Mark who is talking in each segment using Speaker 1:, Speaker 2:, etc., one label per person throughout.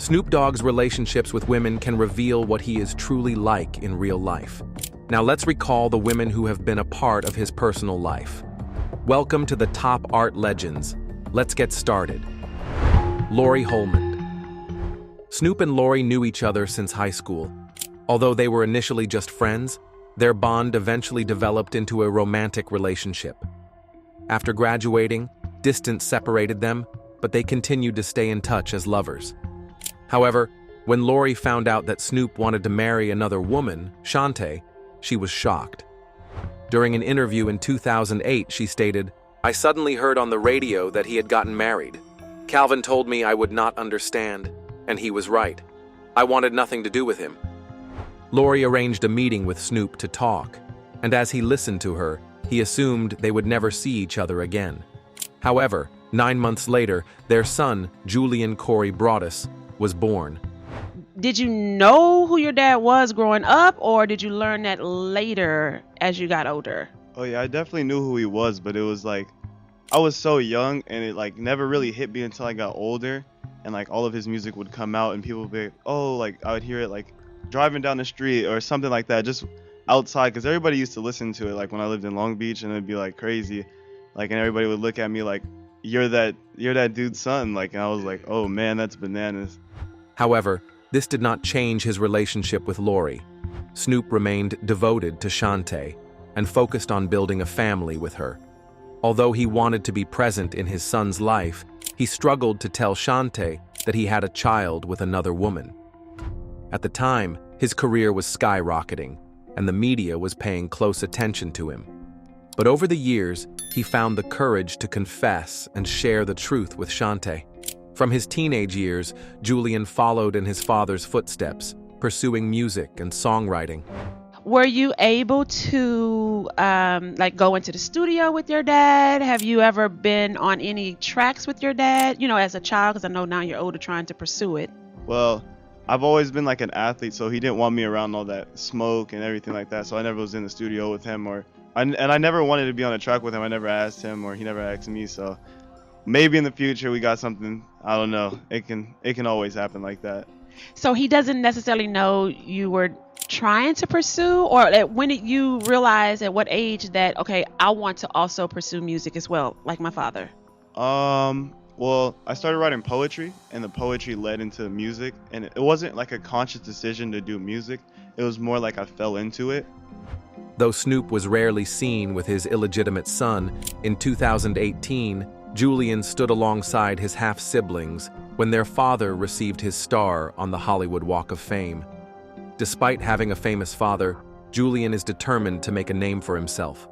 Speaker 1: Snoop Dogg's relationships with women can reveal what he is truly like in real life. Now let's recall the women who have been a part of his personal life. Welcome to the top art legends. Let's get started. Laurie Holmond. Snoop and Laurie knew each other since high school. Although they were initially just friends, their bond eventually developed into a romantic relationship. After graduating, distance separated them, but they continued to stay in touch as lovers. However, when Laurie found out that Snoop wanted to marry another woman, Shante, she was shocked. During an interview in 2008, she stated, "I suddenly heard on the radio that he had gotten married. Kalvin told me I would not understand, and he was right. I wanted nothing to do with him." Laurie arranged a meeting with Snoop to talk, and as he listened to her, he assumed they would never see each other again. However, 9 months later, their son, Julian Corey Broaddus, was born.
Speaker 2: Did you know who your dad was growing up, or did you learn that later as you got older?
Speaker 3: Oh yeah, I definitely knew who he was, but it was like, I was so young and it like never really hit me until I got older, and like all of his music would come out and people would be like, oh, like I would hear it like driving down the street or something like that, just outside, because everybody used to listen to it like when I lived in Long Beach, and it'd be like crazy, like, and everybody would look at me like, you're that dude's son, like, and I was like, oh man, that's bananas.
Speaker 1: However, this did not change his relationship with Laurie. Snoop remained devoted to Shante and focused on building a family with her. Although he wanted to be present in his son's life, he struggled to tell Shante that he had a child with another woman. At the time, his career was skyrocketing, and the media was paying close attention to him. But over the years, he found the courage to confess and share the truth with Shante. From his teenage years, Julian followed in his father's footsteps, pursuing music and songwriting.
Speaker 2: Were you able to go into the studio with your dad? Have you ever been on any tracks with your dad, as a child? Because I know now you're older, trying to pursue it.
Speaker 3: Well, I've always been like an athlete, so he didn't want me around all that smoke and everything like that, so I never was in the studio with him, and I never wanted to be on a track with him. I never asked him, or he never asked me, so maybe in the future we got something. I don't know. It can always happen like that.
Speaker 2: So he doesn't necessarily know you were trying to pursue, or when did you realize, at what age, that okay, I want to also pursue music as well, like my father?
Speaker 3: Well, I started writing poetry, and the poetry led into music, and it wasn't like a conscious decision to do music. It was more like I fell into it.
Speaker 1: Though Snoop was rarely seen with his illegitimate son, in 2018, Julian stood alongside his half-siblings when their father received his star on the Hollywood Walk of Fame. Despite having a famous father, Julian is determined to make a name for himself.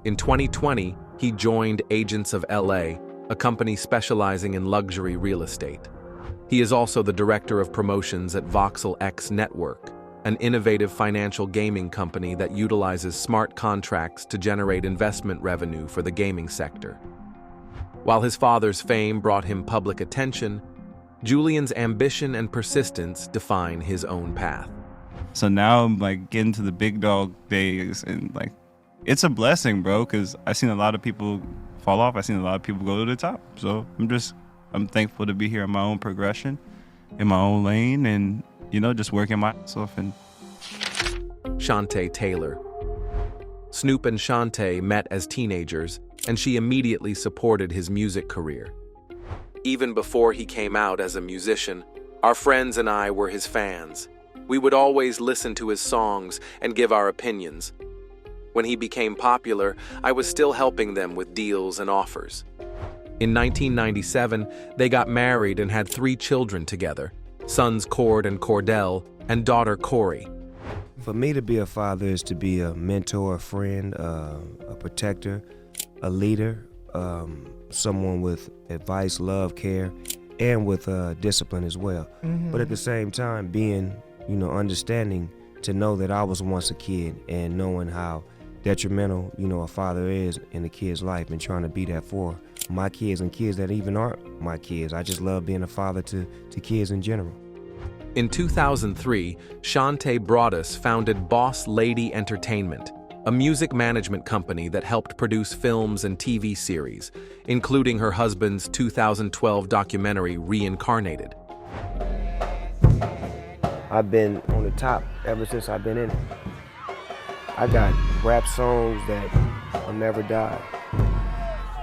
Speaker 1: In 2020, he joined Agents of LA, a company specializing in luxury real estate. He is also the director of promotions at Voxel X Network, an innovative financial gaming company that utilizes smart contracts to generate investment revenue for the gaming sector. While his father's fame brought him public attention, Julian's ambition and persistence define his own path.
Speaker 4: So now I'm like getting to the big dog days, and like it's a blessing, bro, because I've seen a lot of people fall off. I've seen a lot of people go to the top. So I'm thankful to be here in my own progression, in my own lane, and just working myself. And
Speaker 1: Shante Taylor. Snoop and Shante met as teenagers, and she immediately supported his music career. Even before he came out as a musician, our friends and I were his fans. We would always listen to his songs and give our opinions. When he became popular, I was still helping them with deals and offers. In 1997, they got married and had 3 children together, sons Cord and Cordell, and daughter Corey.
Speaker 5: For me to be a father is to be a mentor, a friend, a protector, a leader, someone with advice, love, care, and with discipline as well. Mm-hmm. But at the same time, being, understanding to know that I was once a kid, and knowing how detrimental, a father is in a kid's life, and trying to be that for my kids and kids that even aren't my kids. I just love being a father to kids in general.
Speaker 1: In 2003, Shante Broaddus founded Boss Lady Entertainment, a music management company that helped produce films and TV series, including her husband's 2012 documentary Reincarnated.
Speaker 5: I've been on the top ever since I've been in it. I got rap songs that will never die.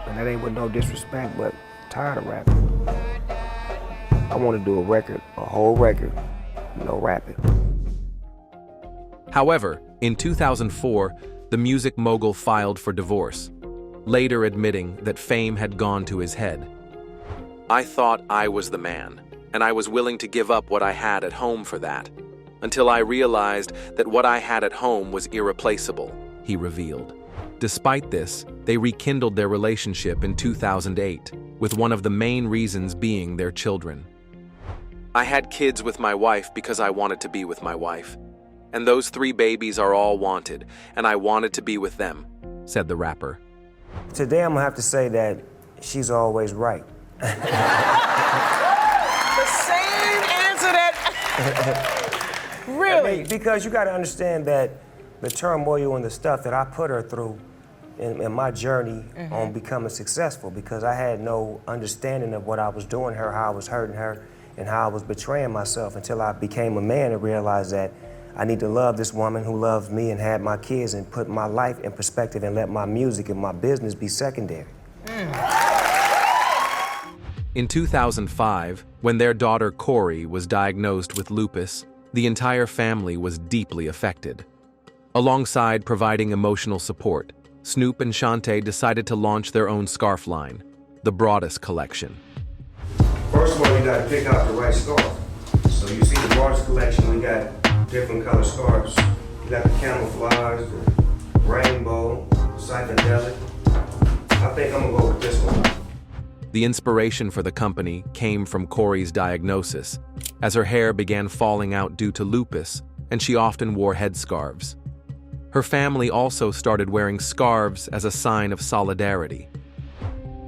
Speaker 5: And that ain't with no disrespect, but tired of rapping. I want to do a record, a whole record, no rapping.
Speaker 1: However, in 2004, the music mogul filed for divorce, later admitting that fame had gone to his head. "I thought I was the man, and I was willing to give up what I had at home for that, until I realized that what I had at home was irreplaceable," he revealed. Despite this, they rekindled their relationship in 2008, with one of the main reasons being their children. "I had kids with my wife because I wanted to be with my wife. And those 3 babies are all wanted, and I wanted to be with them," said the rapper.
Speaker 5: Today I'm gonna have to say that she's always right.
Speaker 6: The same answer that... Really?
Speaker 5: I mean, because you gotta understand that the turmoil and the stuff that I put her through in my journey on becoming successful, because I had no understanding of what I was doing to her, how I was hurting her, and how I was betraying myself until I became a man and realized that I need to love this woman who loves me and had my kids and put my life in perspective and let my music and my business be secondary.
Speaker 1: In 2005, when their daughter Corey was diagnosed with lupus, the entire family was deeply affected. Alongside providing emotional support, Snoop and Shante decided to launch their own scarf line, the Broadest Collection.
Speaker 5: First of all, you gotta pick out the right scarf. So you see the Broadest Collection, we got different color scarves. You got the camouflage, the rainbow, psychedelic. I think I'm gonna go with this one.
Speaker 1: The inspiration for the company came from Corey's diagnosis, as her hair began falling out due to lupus, and she often wore headscarves. Her family also started wearing scarves as a sign of solidarity.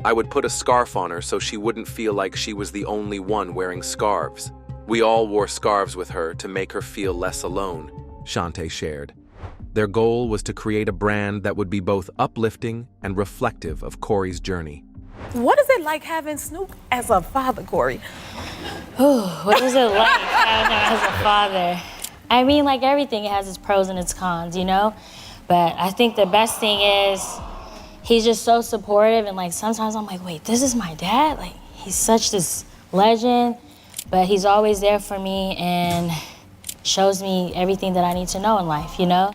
Speaker 1: "I would put a scarf on her so she wouldn't feel like she was the only one wearing scarves. We all wore scarves with her to make her feel less alone," Shante shared. Their goal was to create a brand that would be both uplifting and reflective of Corey's journey.
Speaker 6: What is it like having Snoop as a father, Corey?
Speaker 7: What is it like having him as a father? I mean, like everything, it has its pros and its cons, you know? But I think the best thing is he's just so supportive, and like sometimes I'm like, wait, this is my dad? Like, he's such this legend, but he's always there for me and shows me everything that I need to know in life, you know?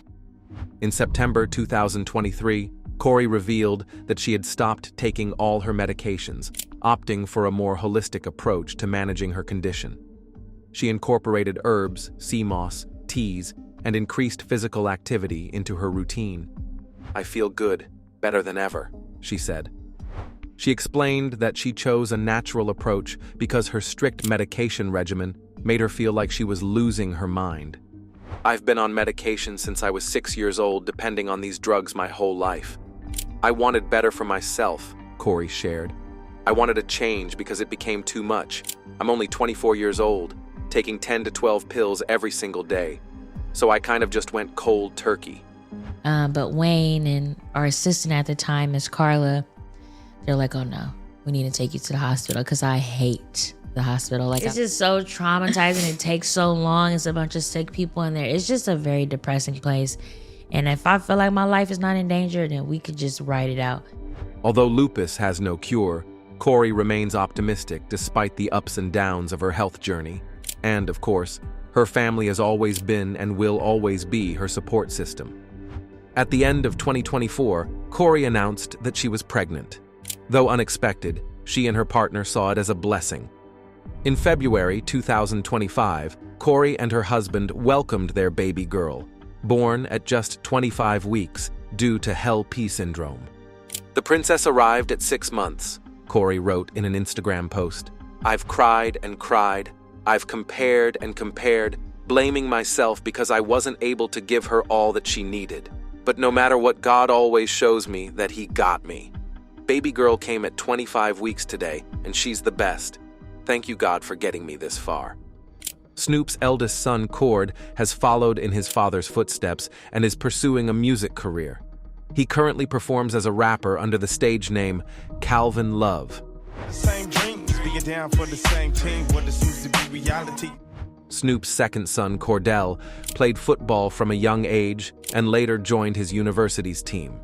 Speaker 1: In September 2023, Corey revealed that she had stopped taking all her medications, opting for a more holistic approach to managing her condition. She incorporated herbs, sea moss, teas, and increased physical activity into her routine. "I feel good, better than ever," she said. She explained that she chose a natural approach because her strict medication regimen made her feel like she was losing her mind. "I've been on medication since I was 6 years old, depending on these drugs my whole life. I wanted better for myself," Corey shared. "I wanted a change because it became too much. I'm only 24 years old, taking 10 to 12 pills every single day. So I kind of just went cold turkey."
Speaker 7: But Wayne and our assistant at the time, Miss Carla, they're like, "Oh no, we need to take you to the hospital," because I hate the hospital. Like, it's just so traumatizing. It takes so long. It's a bunch of sick people in there. It's just a very depressing place. And if I feel like my life is not in danger, then we could just ride it out.
Speaker 1: Although lupus has no cure, Corey remains optimistic despite the ups and downs of her health journey. And, of course, her family has always been and will always be her support system. At the end of 2024, Corey announced that she was pregnant. Though unexpected, she and her partner saw it as a blessing. In February 2025, Corey and her husband welcomed their baby girl, born at just 25 weeks due to HELLP syndrome. "The princess arrived at 6 months," Corey wrote in an Instagram post. "I've cried and cried. I've compared and compared, blaming myself because I wasn't able to give her all that she needed. But no matter what, God always shows me that He got me. Baby girl came at 25 weeks today, and she's the best. Thank you, God, for getting me this far." Snoop's eldest son, Cord, has followed in his father's footsteps and is pursuing a music career. He currently performs as a rapper under the stage name Kalvin Love.
Speaker 8: Same dreams, being down for the same team, what seems to be reality.
Speaker 1: Snoop's second son, Cordell, played football from a young age and later joined his university's team.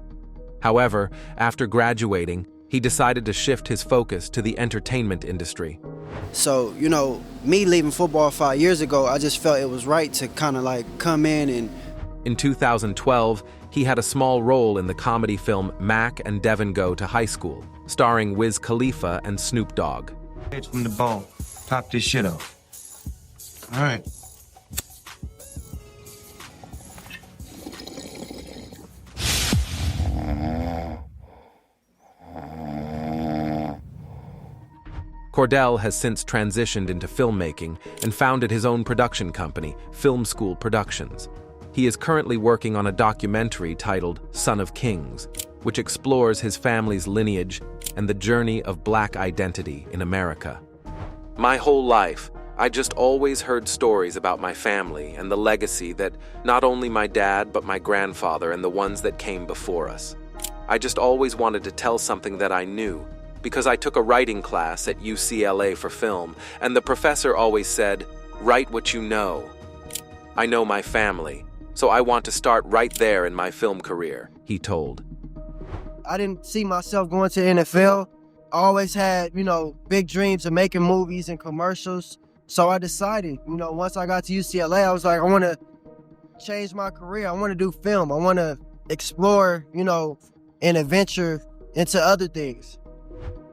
Speaker 1: However, after graduating, he decided to shift his focus to the entertainment industry.
Speaker 8: So, me leaving football 5 years ago, I just felt it was right to kind of like come in and...
Speaker 1: In 2012, he had a small role in the comedy film Mac and Devin Go to High School, starring Wiz Khalifa and Snoop Dogg.
Speaker 9: It's from the bone. Pop this shit off. All right.
Speaker 1: Cordell has since transitioned into filmmaking and founded his own production company, Film School Productions. He is currently working on a documentary titled Son of Kings, which explores his family's lineage and the journey of Black identity in America. My whole life, I just always heard stories about my family and the legacy that not only my dad but my grandfather and the ones that came before us. I just always wanted to tell something that I knew, because I took a writing class at UCLA for film, and the professor always said, "Write what you know." I know my family, so I want to start right there in my film career, he told.
Speaker 8: I didn't see myself going to the NFL. I always had, big dreams of making movies and commercials. So I decided, once I got to UCLA, I was like, I want to change my career. I want to do film. I want to explore, and adventure into other things.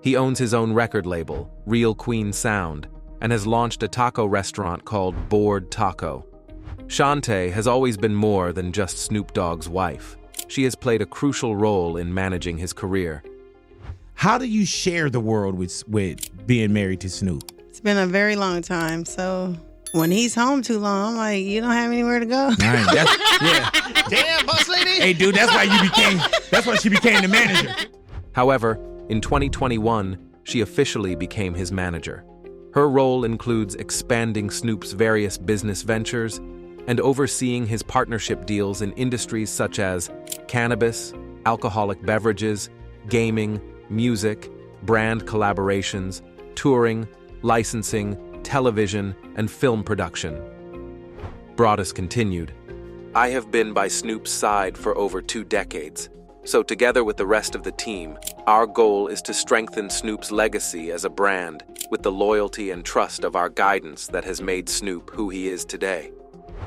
Speaker 1: He owns his own record label, Real Queen Sound, and has launched a taco restaurant called Bored Taco. Shante has always been more than just Snoop Dogg's wife. She has played a crucial role in managing his career.
Speaker 10: How do you share the world with being married to Snoop?
Speaker 11: It's been a very long time, so when he's home too long, I'm like, you don't have anywhere to go.
Speaker 10: Yeah. Damn, boss lady. Hey, dude, that's why she became the manager.
Speaker 1: However, in 2021, she officially became his manager. Her role includes expanding Snoop's various business ventures and overseeing his partnership deals in industries such as cannabis, alcoholic beverages, gaming, music, brand collaborations, touring, licensing, television, and film production. Broadus continued, "I have been by Snoop's side for over 2 decades, so together with the rest of the team, our goal is to strengthen Snoop's legacy as a brand with the loyalty and trust of our guidance that has made Snoop who he is today."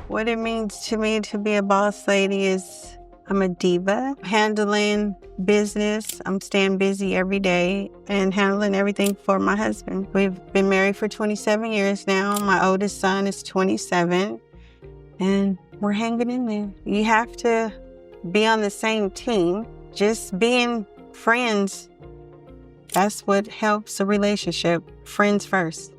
Speaker 11: What it means to me to be a boss lady is I'm a diva, handling business. I'm staying busy every day and handling everything for my husband. We've been married for 27 years now. My oldest son is 27, and we're hanging in there. You have to be on the same team. Just being friends, that's what helps a relationship. Friends first.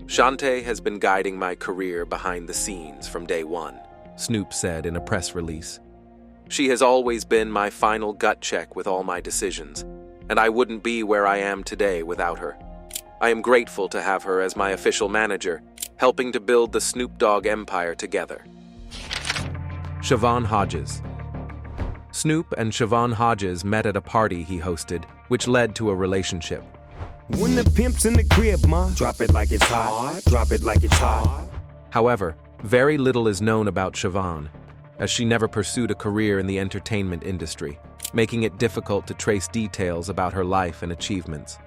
Speaker 1: Shante has been guiding my career behind the scenes from day one, Snoop said in a press release. She has always been my final gut check with all my decisions, and I wouldn't be where I am today without her. I am grateful to have her as my official manager, helping to build the Snoop Dogg empire together. Chavonne Hodges. Snoop and Chavonne Hodges met at a party he hosted, which led to a relationship.
Speaker 5: When the pimp's in the crib, ma, drop it like it's hot, drop it like it's hot.
Speaker 1: However, very little is known about Chavonne, as she never pursued a career in the entertainment industry, making it difficult to trace details about her life and achievements.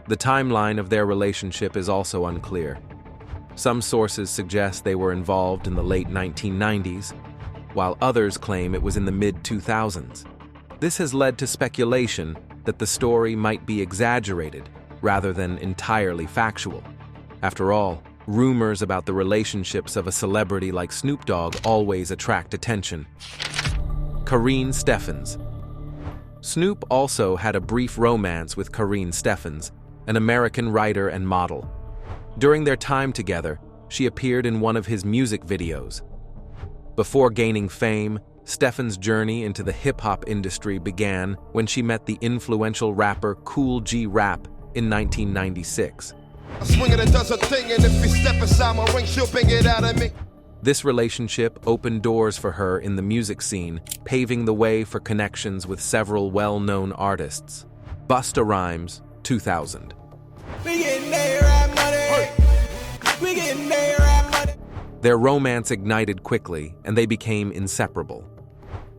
Speaker 1: The timeline of their relationship is also unclear. Some sources suggest they were involved in the late 1990s, while others claim it was in the mid-2000s. This has led to speculation that the story might be exaggerated rather than entirely factual. After all, rumors about the relationships of a celebrity like Snoop Dogg always attract attention. Karrine Steffans. Snoop also had a brief romance with Karrine Steffans, an American writer and model. During their time together, she appeared in one of his music videos. Before gaining fame, Steffans' journey into the hip-hop industry began when she met the influential rapper Kool Rap in 1996. This relationship opened doors for her in the music scene, paving the way for connections with several well-known artists. Busta Rhymes, 2000.
Speaker 12: We getting that rap money. We getting that rap money.
Speaker 1: Their romance ignited quickly, and they became inseparable.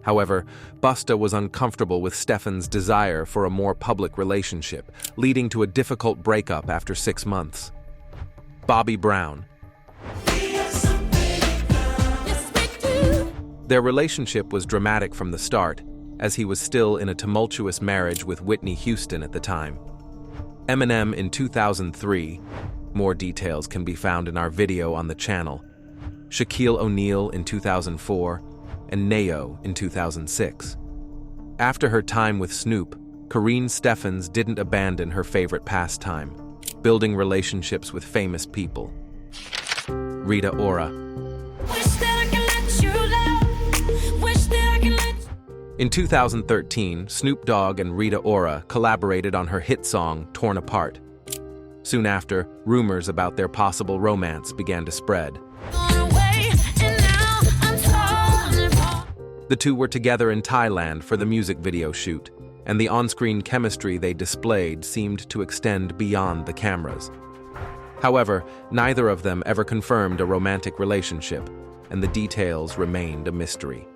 Speaker 1: However, Busta was uncomfortable with Steffans' desire for a more public relationship, leading to a difficult breakup after 6 months. Bobby Brown. Their relationship was dramatic from the start, as he was still in a tumultuous marriage with Whitney Houston at the time. Eminem in 2003, more details can be found in our video on the channel, Shaquille O'Neal in 2004, and Neo in 2006. After her time with Snoop, Karrine Steffans didn't abandon her favorite pastime, building relationships with famous people. Rita Ora. In 2013, Snoop Dogg and Rita Ora collaborated on her hit song, Torn Apart. Soon after, rumors about their possible romance began to spread. The two were together in Thailand for the music video shoot, and the on-screen chemistry they displayed seemed to extend beyond the cameras. However, neither of them ever confirmed a romantic relationship, and the details remained a mystery.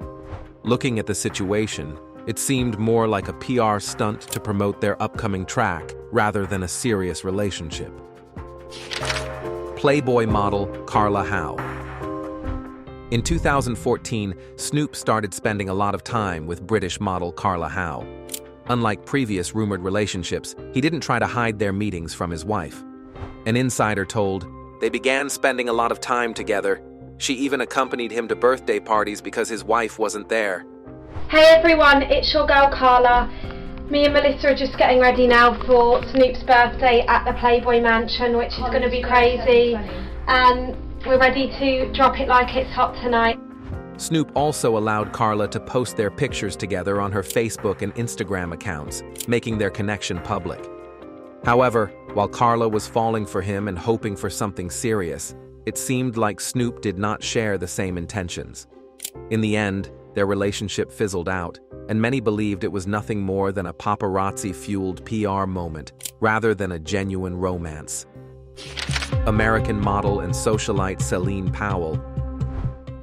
Speaker 1: Looking at the situation, it seemed more like a PR stunt to promote their upcoming track rather than a serious relationship. Playboy model Carla Howe. In 2014, Snoop started spending a lot of time with British model Carla Howe. Unlike previous rumored relationships, he didn't try to hide their meetings from his wife. An insider told, "They began spending a lot of time together. She even accompanied him to birthday parties because his wife wasn't there."
Speaker 12: Hey everyone, it's your girl Carla. Me and Melissa are just getting ready now for Snoop's birthday at the Playboy Mansion, which is going to be crazy. And we're ready to drop it like it's hot tonight.
Speaker 1: Snoop also allowed Carla to post their pictures together on her Facebook and Instagram accounts, making their connection public. However, while Carla was falling for him and hoping for something serious, it seemed like Snoop did not share the same intentions. In the end, their relationship fizzled out, and many believed it was nothing more than a paparazzi-fueled PR moment, rather than a genuine romance. American model and socialite Celina Powell.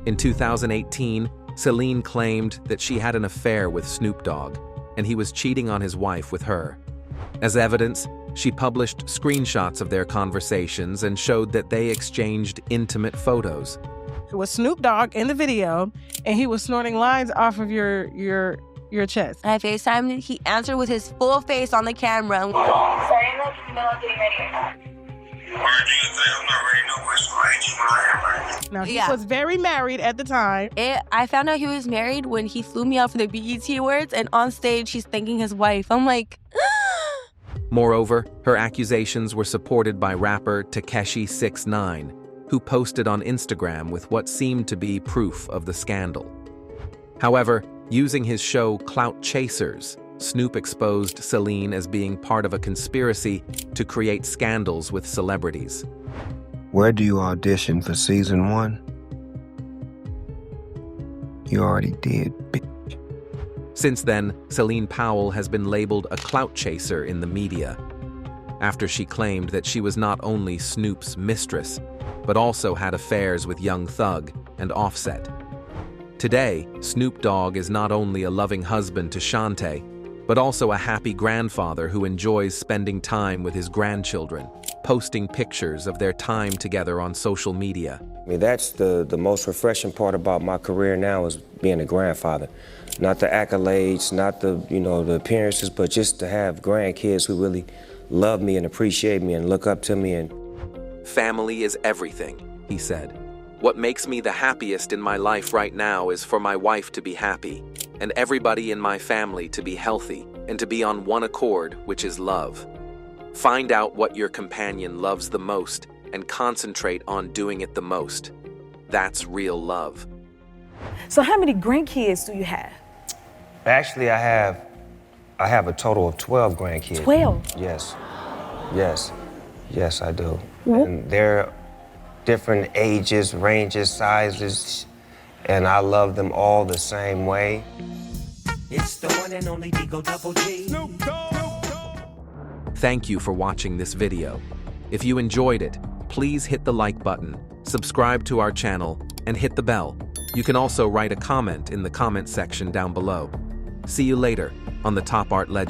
Speaker 1: In 2018, Celina claimed that she had an affair with Snoop Dogg, and he was cheating on his wife with her. As evidence, she published screenshots of their conversations and showed that they exchanged intimate photos.
Speaker 13: It was Snoop Dogg in the video, and he was snorting lines off of your chest.
Speaker 14: I FaceTimed, he answered with his full face on the camera.
Speaker 15: Sorry, I'm like in the middle of getting ready.
Speaker 13: Now, he was very married at the time.
Speaker 14: I found out he was married when he flew me out for the BET Awards, and on stage, he's thanking his wife. I'm like,
Speaker 1: Moreover, her accusations were supported by rapper Tekashi 6ix9ine, who posted on Instagram with what seemed to be proof of the scandal. However, using his show Clout Chasers, Snoop exposed Celina as being part of a conspiracy to create scandals with celebrities.
Speaker 5: Where do you audition for season 1? You already did, bitch.
Speaker 1: Since then, Celina Powell has been labeled a clout chaser in the media, after she claimed that she was not only Snoop's mistress, but also had affairs with Young Thug and Offset. Today, Snoop Dogg is not only a loving husband to Shante, but also a happy grandfather who enjoys spending time with his grandchildren, posting pictures of their time together on social media.
Speaker 5: I mean, that's the most refreshing part about my career now is being a grandfather. Not the accolades, not the appearances, but just to have grandkids who really love me and appreciate me and look up to me. And
Speaker 1: family is everything, he said. What makes me the happiest in my life right now is for my wife to be happy, and everybody in my family to be healthy, and to be on one accord, which is love. Find out what your companion loves the most, and concentrate on doing it the most. That's real love.
Speaker 6: So how many grandkids do you have?
Speaker 5: actually, I have a total of 12 grandkids.
Speaker 6: 12?
Speaker 5: Yes, I do. And they're different ages, ranges, sizes, and I love them all the same way.
Speaker 9: It's the one and only Digo Double G.
Speaker 1: Thank you for watching this video. If you enjoyed it, please please hit the like button, subscribe to our channel, and hit the bell. You can also write a comment in the comment section down below. See you later on the Top Art Legends.